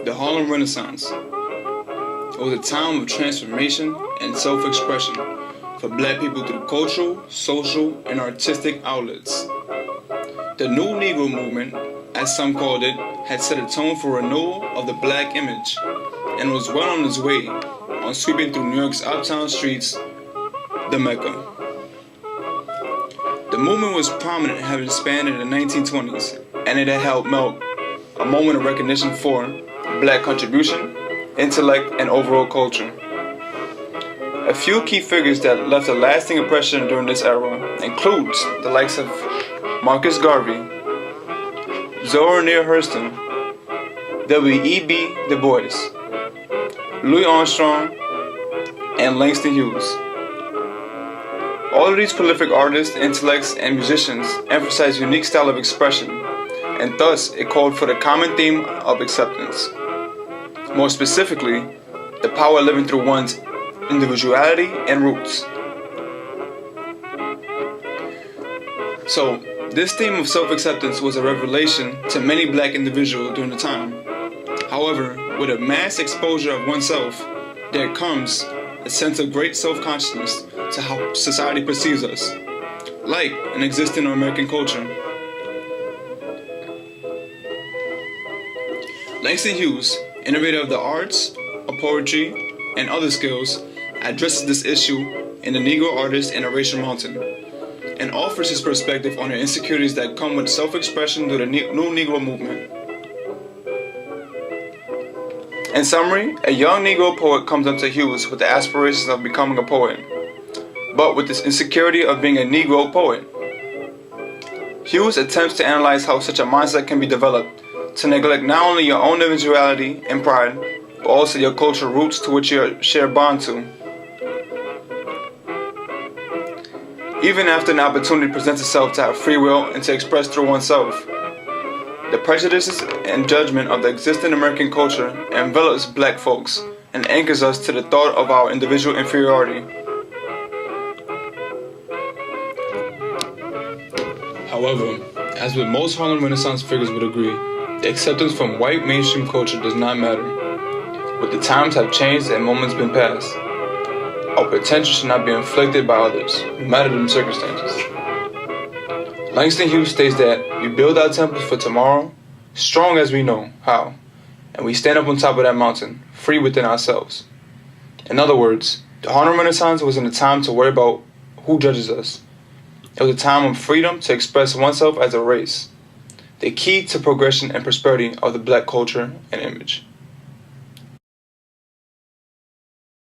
the Harlem Renaissance. It was a time of transformation and self-expression for black people through cultural, social, and artistic outlets. The New Negro movement, as some called it, had set a tone for renewal of the black image and was well on its way on sweeping through New York's uptown streets, the Mecca. The movement was prominent, having spanned in the 1920s, and it had helped mark a moment of recognition for black contribution, intellect, and overall culture. A few key figures that left a lasting impression during this era includes the likes of Marcus Garvey, Zora Neale Hurston, W.E.B. Du Bois, Louis Armstrong, and Langston Hughes. All of these prolific artists, intellects, and musicians emphasize a unique style of expression, and thus it called for the common theme of acceptance. More specifically, the power of living through one's individuality and roots. So, this theme of self-acceptance was a revelation to many black individuals during the time. However, with a mass exposure of oneself, there comes a sense of great self-consciousness to how society perceives us, like an existing American culture. Langston Hughes, innovator of the arts, of poetry, and other skills, addresses this issue in The Negro Artist and a Racial Mountain, and offers his perspective on the insecurities that come with self-expression through the New Negro movement. In summary, a young Negro poet comes up to Hughes with the aspirations of becoming a poet, but with this insecurity of being a Negro poet. Hughes attempts to analyze how such a mindset can be developed to neglect not only your own individuality and pride, but also your cultural roots to which you share bond to. Even after an opportunity presents itself to have free will and to express through oneself, the prejudices and judgment of the existing American culture envelops black folks and anchors us to the thought of our individual inferiority. However, as with most Harlem Renaissance figures would agree, the acceptance from white mainstream culture does not matter. With the times have changed and moments been passed, our potential should not be inflicted by others, no matter the circumstances. Langston Hughes states that we build our temples for tomorrow, strong as we know how, and we stand up on top of that mountain, free within ourselves. In other words, the Harlem Renaissance wasn't a time to worry about who judges us. It was a time of freedom to express oneself as a race, the key to progression and prosperity of the black culture and image.